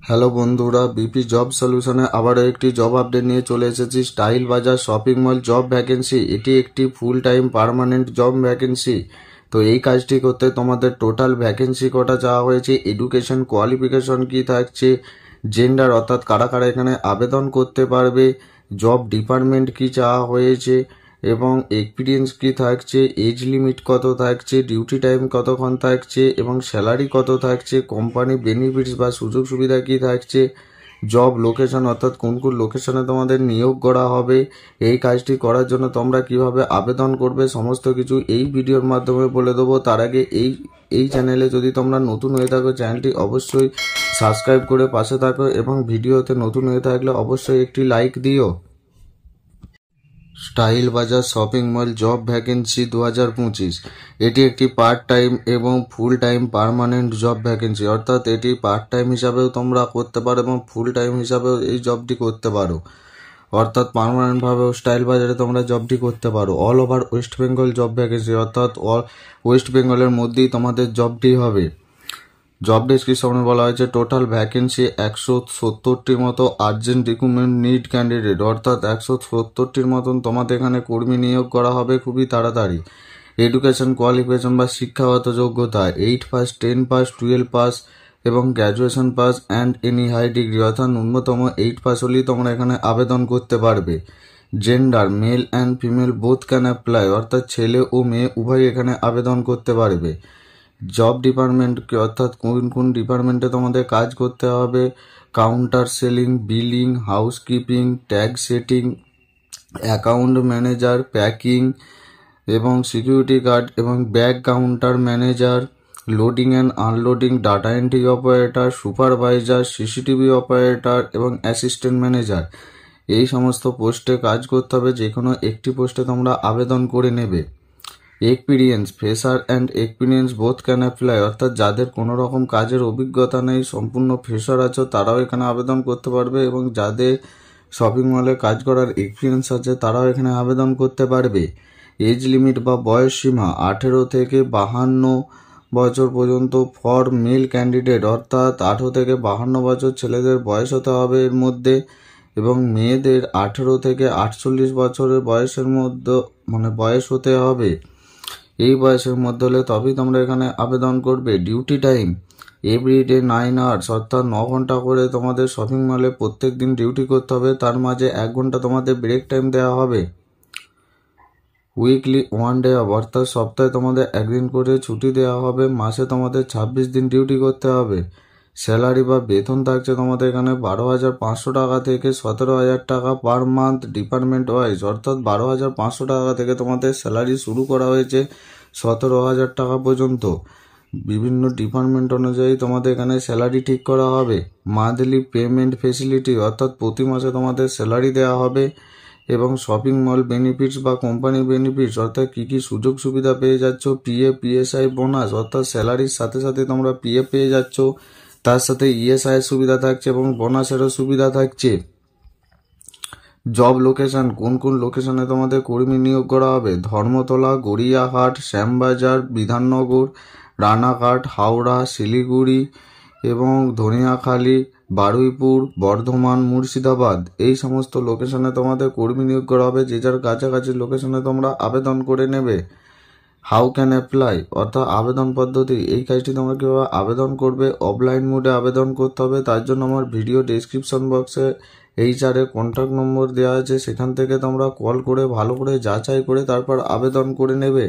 Hello বন্ধুরা, BP job সলিউশনে আবারও একটি জব আপডেট নিয়ে চলে এসেছি। স্টাইল বাজার শপিং মল জব ভ্যাকেন্সি। এটি একটি full time permanent job vacancy. তো এই কাজটি করতে তোমাদের টোটাল ভ্যাকেন্সি কটা চাওয়া হয়েছে, এডুকেশন কোয়ালিফিকেশন কি থাকছে, জেন্ডার অর্থাৎ কারা কারা এখানে আবেদন করতে পারবে, জব ডিপার্টমেন্ট কি চাওয়া হয়েছে এবং এক্সপিরিয়েন্স কি থাকছে, এজ লিমিট কত থাকছে, ডিউটি টাইম কতক্ষণ থাকছে এবং স্যালারি কত থাকছে, কোম্পানি বেনিফিটস বা সুযোগ সুবিধা কি থাকছে, জব লোকেশন অর্থাৎ কোন কোন লোকেশনে তোমাদের নিয়োগ করা হবে, এই কাজটি করার জন্য তোমরা কিভাবে আবেদন করবে, সমস্ত কিছু এই ভিডিওর মাধ্যমে বলে দেবো। তার আগে এই চ্যানেলে যদি তোমরা নতুন হয়ে থাকো, চ্যানেলটি অবশ্যই সাবস্ক্রাইব করে পাশে থাকো এবং ভিডিওতে নতুন হয়ে থাকলে অবশ্যই একটি লাইক দিও। স্টাইল বাজার শপিং মল জব ভ্যাকেন্সি 2025। এটি একটি পার্ট টাইম এবং full time permanent job vacancy, অর্থাৎ এটি পার্ট টাইম হিসাবেও তোমরা করতে পারো এবং ফুল টাইম হিসাবেও এই জবটি করতে পারো, অর্থাৎ পার্মানেন্টভাবেও স্টাইল বাজারে তোমরা জবটি করতে পারো। All over West Bengal job vacancy, অর্থাৎ ওয়েস্ট বেঙ্গলের মধ্যেই তোমাদের জবটি হবে। জব ডেসক্রিপশনে বলা হয়েছে টোটাল ভ্যাকেন্সি 170টির মতো আর্জেন্ট রিক্রুটমেন্ট নিড ক্যান্ডিডেট, অর্থাৎ 170টির মতন তোমাদের এখানে কর্মী নিয়োগ করা হবে খুবই তাড়াতাড়ি। এডুকেশন কোয়ালিফিকেশন বা শিক্ষাগত যোগ্যতা 8 পাস, 10 পাস, 12 পাস এবং graduation pass and any high degree, অর্থাৎ ন্যূনতম 8 পাস হলেই তোমরা এখানে আবেদন করতে পারবে। Gender male and female both can apply, অর্থাৎ ছেলে ও মেয়ে উভয় এখানে আবেদন করতে পারবে। জব ডিপার্টমেন্ট অর্থাৎ কোন কোন ডিপার্টমেন্টে তোমাদের কাজ করতে হবে, counter selling, billing, housekeeping, tag setting, account manager, packing এবং সিকিউরিটি গার্ড এবং bag counter manager, loading and unloading, data entry operator, supervisor, CCTV operator এবং অ্যাসিস্ট্যান্ট ম্যানেজার, এই সমস্ত পোস্টে কাজ করতে হবে। যে কোনো একটি পোস্টে তোমরা আবেদন করে নেবে। Experience, fresher and experience both can apply, অর্থাৎ যাদের কোনো রকম কাজের অভিজ্ঞতা নেই, সম্পূর্ণ ফ্রেশার আছো, তারাও এখানে আবেদন করতে পারবে এবং যাদের শপিং মলে কাজ করার এক্সপিরিয়েন্স আছে তারাও এখানে আবেদন করতে পারবে। এজ লিমিট বা বয়স সীমা 18 থেকে 52 বছর পর্যন্ত ফর মেল ক্যান্ডিডেট, অর্থাৎ 18 থেকে 52 বছর ছেলেদের বয়স হতে হবে এর মধ্যে এবং মেয়েদের 18 থেকে 48 বছরের বয়সের মধ্যে বয়স হতে হবে। এই বয়সের মধ্যে হলে তবেই তোমরা এখানে আবেদন করবে। ডিউটি টাইম এভরিডে 9 আওয়ার্স, অর্থাৎ 9 ঘন্টা করে তোমাদের শপিং মলে প্রত্যেক দিন ডিউটি করতে হবে, তার মাঝে 1 ঘন্টা তোমাদের ব্রেক টাইম দেওয়া হবে। উইকলি 1 ডে অফ, অর্থাৎ সপ্তাহে তোমাদের একদিন করে ছুটি দেওয়া হবে। মাসে তোমাদের 26 দিন ডিউটি করতে হবে। স্যালারি বা বেতন থাকছে তোমাদের এখানে 12,500 টাকা থেকে 17,000 টাকা পার মান্থ ডিপার্টমেন্ট ওয়াইজ, অর্থাৎ 12,500 টাকা থেকে তোমাদের স্যালারি শুরু করা হয়েছে 17,000 টাকা পর্যন্ত। বিভিন্ন ডিপার্টমেন্ট অনুযায়ী তোমাদের এখানে স্যালারি ঠিক করা হবে। মান্থলি পেমেন্ট ফেসিলিটি, অর্থাৎ প্রতি মাসে তোমাদের স্যালারি দেওয়া হবে এবং শপিং মল বেনিফিটস বা কোম্পানি বেনিফিটস, অর্থাৎ কী কী সুযোগ সুবিধা পেয়ে যাচ্ছ, পিএফ, পিএসআই, বোনাস, অর্থাৎ স্যালারির সাথে সাথে তোমরা পিএফ পেয়ে যাচ্ছ, তার সাথে ইএসআই এর সুবিধা থাকছে এবং বোনাসেরও সুবিধা থাকছে। জব লোকেশন, কোন কোন লোকেশনে তোমাদের কর্মী নিয়োগ করা হবে, ধর্মতলা, গড়িয়াহাট, শ্যামবাজার, বিধাননগর, রানাঘাট, হাওড়া, শিলিগুড়ি এবং ধনিয়াখালী, বারুইপুর, বর্ধমান, মুর্শিদাবাদ, এই সমস্ত লোকেশনে তোমাদের কর্মী নিয়োগ করা হবে। যে যার কাছাকাছি লোকেশনে তোমরা আবেদন করে নেবে। হাউ ক্যান অ্যাপ্লাই, অর্থাৎ আবেদন পদ্ধতি, এই কাজটি তোমরা কীভাবে আবেদন করবে, অফলাইন মোডে আবেদন করতে হবে। তার জন্য আমার ভিডিও ডেসক্রিপশন বক্সে HR কন্ট্যাক্ট নম্বর দেওয়া আছে, সেখান থেকে তোমরা কল করে ভালো করে যাচাই করে তারপর আবেদন করে নেবে।